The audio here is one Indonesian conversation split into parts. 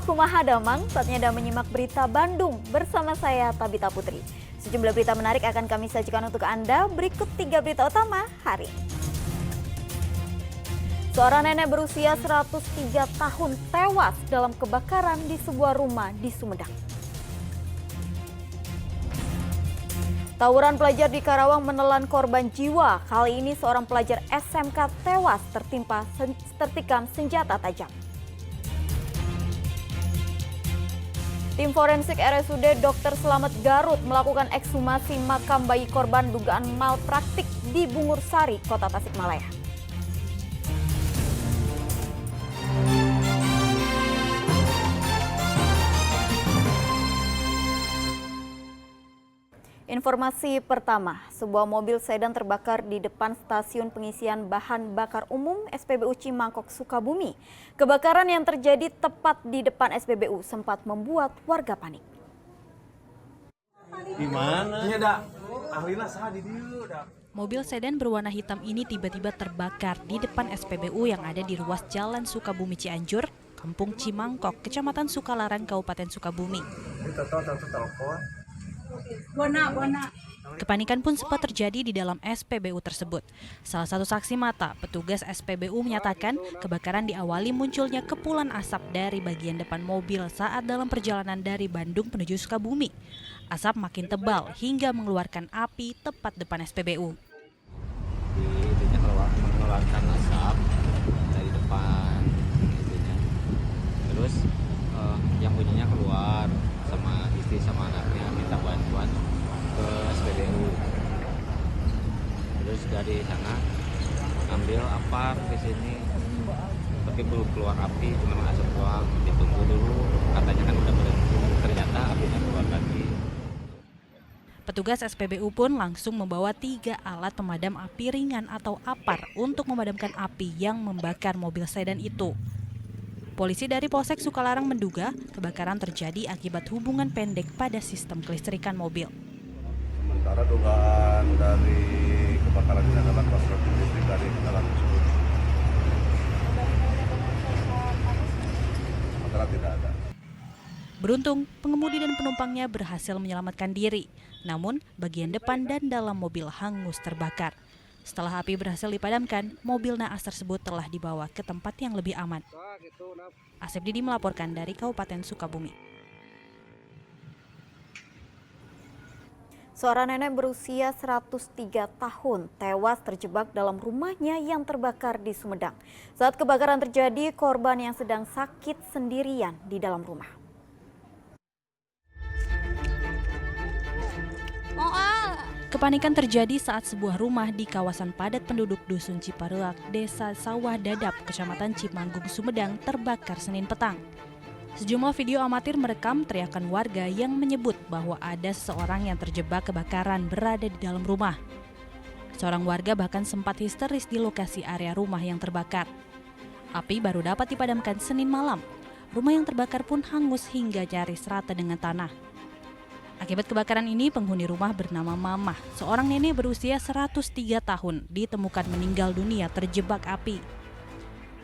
Kumaha Damang, saatnya Anda menyimak berita Bandung bersama saya Tabita Putri. Sejumlah berita menarik akan kami sajikan untuk Anda, berikut 3 berita utama hari ini. Seorang nenek berusia 103 tahun tewas dalam kebakaran di sebuah rumah di Sumedang. Tawuran pelajar di Karawang menelan korban jiwa. Kali ini seorang pelajar SMK tewas tertikam senjata tajam. Tim forensik RSUD Dr. Slamet Garut melakukan ekshumasi makam bayi korban dugaan malpraktik di Bungur Sari, Kota Tasikmalaya. Informasi pertama, sebuah mobil sedan terbakar di depan stasiun pengisian bahan bakar umum SPBU Cimangkok, Sukabumi. Kebakaran yang terjadi tepat di depan SPBU sempat membuat warga panik. Di mana? Iya, dak. Ahlina saha di dieu, dak. Mobil sedan berwarna hitam ini tiba-tiba terbakar di depan SPBU yang ada di ruas Jalan Sukabumi Cianjur, Kampung Cimangkok, Kecamatan Sukalarang, Kabupaten Sukabumi. Kepanikan pun sempat terjadi di dalam SPBU tersebut. Salah satu saksi mata, petugas SPBU menyatakan kebakaran diawali munculnya kepulan asap dari bagian depan mobil saat dalam perjalanan dari Bandung menuju Sukabumi. Asap makin tebal hingga mengeluarkan api tepat depan SPBU. Mengeluarkan asap dari depan itunya. Terus yang bunyinya keluar sama istri sama anaknya minta bantuan ke SPBU. Terus dari sana ambil apar ke sini, tapi belum keluar api, cuma asap doang. Ditunggu dulu, katanya kan udah berhenti, ternyata apinya keluar lagi. Petugas SPBU pun langsung membawa 3 alat pemadam api ringan atau APAR untuk memadamkan api yang membakar mobil sedan itu. Polisi dari Polsek Sukalarang menduga kebakaran terjadi akibat hubungan pendek pada sistem kelistrikan mobil. Sementara dugaan dari kebakaran ini adalah korsleting listrik dari kendaraan tersebut. Sementara tidak ada. Beruntung, pengemudi dan penumpangnya berhasil menyelamatkan diri. Namun, bagian depan dan dalam mobil hangus terbakar. Setelah api berhasil dipadamkan, mobil naas tersebut telah dibawa ke tempat yang lebih aman. Asep Didi melaporkan dari Kabupaten Sukabumi. Seorang nenek berusia 103 tahun tewas terjebak dalam rumahnya yang terbakar di Sumedang. Saat kebakaran terjadi, korban yang sedang sakit sendirian di dalam rumah. Kepanikan terjadi saat sebuah rumah di kawasan padat penduduk Dusun Ciparuak, Desa Sawah Dadap, Kecamatan Cimanggung, Sumedang terbakar Senin petang. Sejumlah video amatir merekam teriakan warga yang menyebut bahwa ada seseorang yang terjebak kebakaran berada di dalam rumah. Seorang warga bahkan sempat histeris di lokasi area rumah yang terbakar. Api baru dapat dipadamkan Senin malam. Rumah yang terbakar pun hangus hingga nyaris rata dengan tanah. Akibat kebakaran ini, penghuni rumah bernama Mamah, seorang nenek berusia 103 tahun, ditemukan meninggal dunia terjebak api.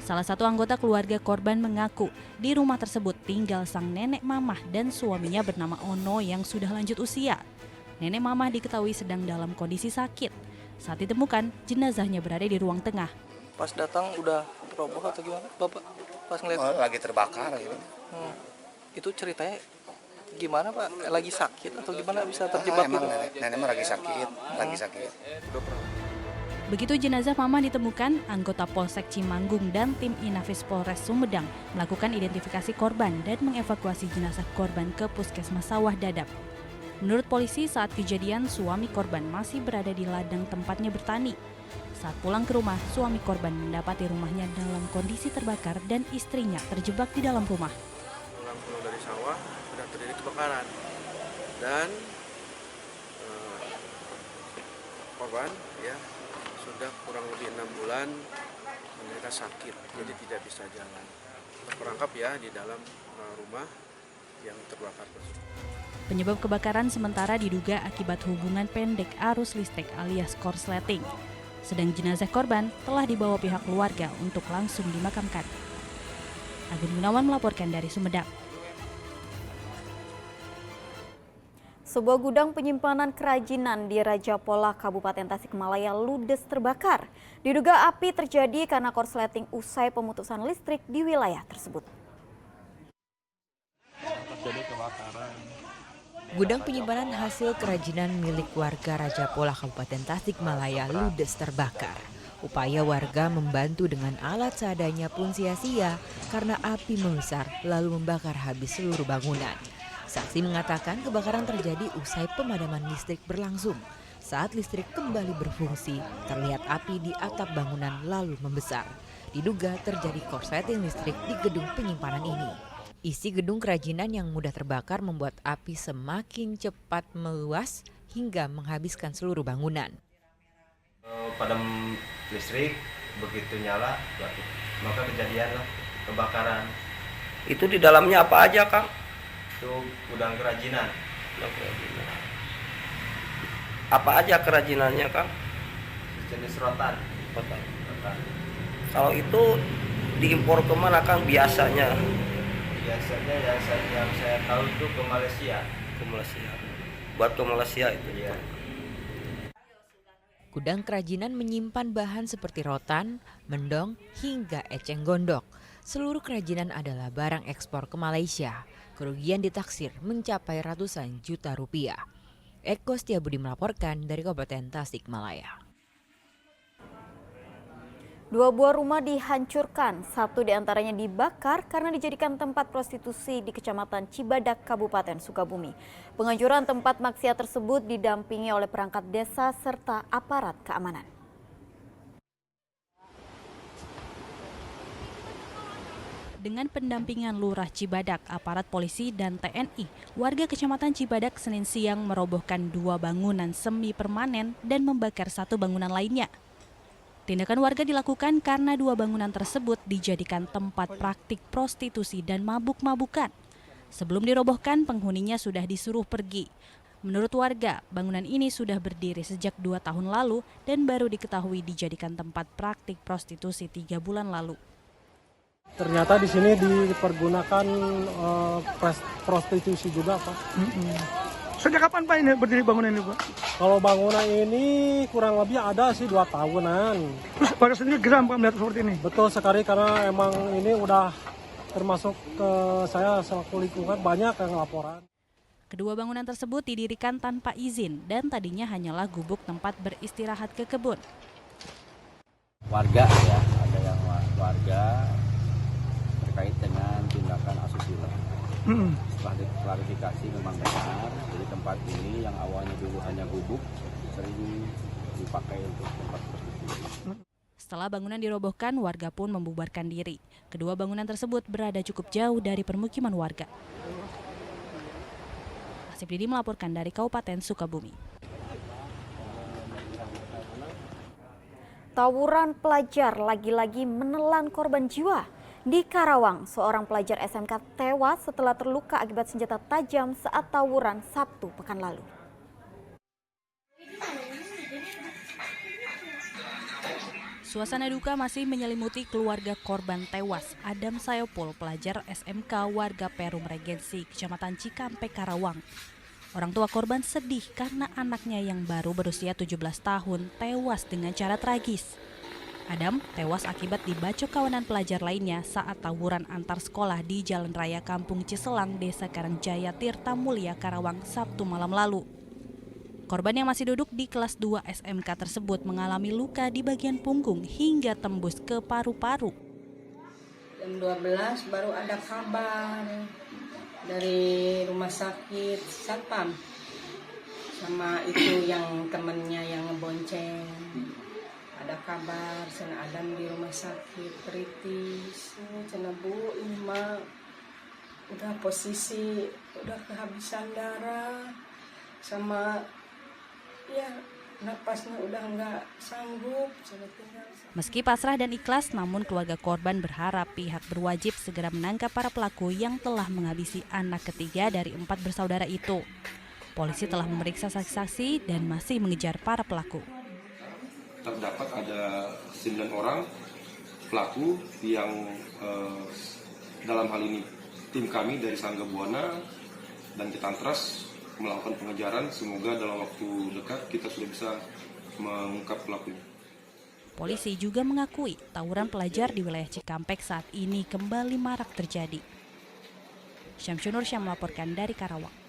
Salah satu anggota keluarga korban mengaku di rumah tersebut tinggal sang nenek Mamah dan suaminya bernama Ono yang sudah lanjut usia. Nenek Mamah diketahui sedang dalam kondisi sakit. Saat ditemukan, jenazahnya berada di ruang tengah. Pas datang udah roboh atau gimana, Bapak? Pas ngeliat Lagi terbakar gitu. Itu ceritanya gimana, Pak? Lagi sakit atau gimana bisa terjebak gitu? Nenek mah lagi sakit. Begitu jenazah Mama ditemukan, anggota Polsek Cimanggung dan tim Inafis Polres Sumedang melakukan identifikasi korban dan mengevakuasi jenazah korban ke Puskesmas Sawah Dadap. Menurut polisi, saat kejadian suami korban masih berada di ladang tempatnya bertani. Saat pulang ke rumah, suami korban mendapati rumahnya dalam kondisi terbakar dan istrinya terjebak di dalam rumah. Pulang dari sawah sudah terjadi kebakaran dan korban ya sudah kurang lebih 6 bulan menderita sakit, jadi tidak bisa jalan. Terperangkap ya di dalam rumah yang terbakar tersebut. Penyebab kebakaran sementara diduga akibat hubungan pendek arus listrik alias korsleting. Sedang jenazah korban telah dibawa pihak keluarga untuk langsung dimakamkan. Agun Gunawan melaporkan dari Sumedang. Sebuah gudang penyimpanan kerajinan di Raja Pola, Kabupaten Tasikmalaya ludes terbakar. Diduga api terjadi karena korsleting usai pemutusan listrik di wilayah tersebut. Gudang penyimpanan hasil kerajinan milik warga Raja Pola, Kabupaten Tasikmalaya ludes terbakar. Upaya warga membantu dengan alat seadanya pun sia-sia karena api membesar lalu membakar habis seluruh bangunan. Saksi mengatakan kebakaran terjadi usai pemadaman listrik berlangsung. Saat listrik kembali berfungsi, terlihat api di atap bangunan lalu membesar. Diduga terjadi korsleting listrik di gedung penyimpanan ini. Isi gedung kerajinan yang mudah terbakar membuat api semakin cepat meluas hingga menghabiskan seluruh bangunan. Padam listrik, begitu nyala, maka kejadianlah kebakaran. Itu di dalamnya apa aja, Kang? Itu gudang kerajinan. Apa aja kerajinannya, Kang? Jenis rotan. Rotan. Kalau itu diimpor kemana, Kang, biasanya? Biasanya yang saya tahu itu ke Malaysia. Ke Malaysia. Buat ke Malaysia itu. Iya. Gudang kerajinan menyimpan bahan seperti rotan, mendong, hingga eceng gondok. Seluruh kerajinan adalah barang ekspor ke Malaysia. Kerugian ditaksir mencapai ratusan juta rupiah. Eko Setiabudi melaporkan dari Kabupaten Tasikmalaya. 2 buah rumah dihancurkan, 1 diantaranya dibakar karena dijadikan tempat prostitusi di Kecamatan Cibadak, Kabupaten Sukabumi. Penghancuran tempat maksiat tersebut didampingi oleh perangkat desa serta aparat keamanan. Dengan pendampingan Lurah Cibadak, aparat polisi, dan TNI, warga Kecamatan Cibadak Senin siang merobohkan 2 bangunan semi permanen dan membakar 1 bangunan lainnya. Tindakan warga dilakukan karena 2 bangunan tersebut dijadikan tempat praktik prostitusi dan mabuk-mabukan. Sebelum dirobohkan, penghuninya sudah disuruh pergi. Menurut warga, bangunan ini sudah berdiri sejak 2 tahun lalu dan baru diketahui dijadikan tempat praktik prostitusi 3 bulan lalu. Ternyata di sini dipergunakan prostitusi juga, Pak. Sejak kapan Pak ini berdiri bangunan ini, Pak? Kalau bangunan ini kurang lebih ada sih 2 tahunan. Terus Pak sendiri geram Pak melihat seperti ini? Betul sekali karena emang ini udah termasuk ke saya selaku lingkungan banyak yang laporan. Kedua bangunan tersebut didirikan tanpa izin dan tadinya hanyalah gubuk tempat beristirahat ke kebun. Warga ya, ada yang warga terkait dengan tindakan asusila. Setelah diklarifikasi memang benar, jadi tempat ini yang awalnya dulu hanya gubuk sering dipakai untuk tempat prostitusi. Setelah bangunan dirobohkan, warga pun membubarkan diri. Kedua bangunan tersebut berada cukup jauh dari permukiman warga. Asif Didi melaporkan dari Kabupaten Sukabumi. Tawuran pelajar lagi-lagi menelan korban jiwa. Di Karawang, seorang pelajar SMK tewas setelah terluka akibat senjata tajam saat tawuran Sabtu pekan lalu. Suasana duka masih menyelimuti keluarga korban tewas, Adam Sayopul, pelajar SMK warga Perum Regensi, Kecamatan Cikampek, Karawang. Orang tua korban sedih karena anaknya yang baru berusia 17 tahun tewas dengan cara tragis. Adam tewas akibat dibacok kawanan pelajar lainnya saat tawuran antar sekolah di Jalan Raya Kampung Ciselang, Desa Karangjaya, Tirta Mulia, Karawang, Sabtu malam lalu. Korban yang masih duduk di kelas 2 SMK tersebut mengalami luka di bagian punggung hingga tembus ke paru-paru. Jam 12 baru ada kabar dari rumah sakit Satpam sama itu yang temennya yang ngebonceng. Ada kabar sana Adam di rumah sakit kritis. Cina Bu, ini mah udah posisi udah kehabisan darah sama ya napasnya udah nggak sanggup. Meski pasrah dan ikhlas, namun keluarga korban berharap pihak berwajib segera menangkap para pelaku yang telah menghabisi anak ketiga dari 4 bersaudara itu. Polisi telah memeriksa saksi-saksi dan masih mengejar para pelaku. Terdapat ada 9 orang pelaku yang dalam hal ini tim kami dari Sangga Buana dan Ketantras melakukan pengejaran. Semoga dalam waktu dekat kita sudah bisa mengungkap pelakunya. Polisi juga mengakui tawuran pelajar di wilayah Cikampek saat ini kembali marak terjadi. Syamsunur Syam melaporkan dari Karawang.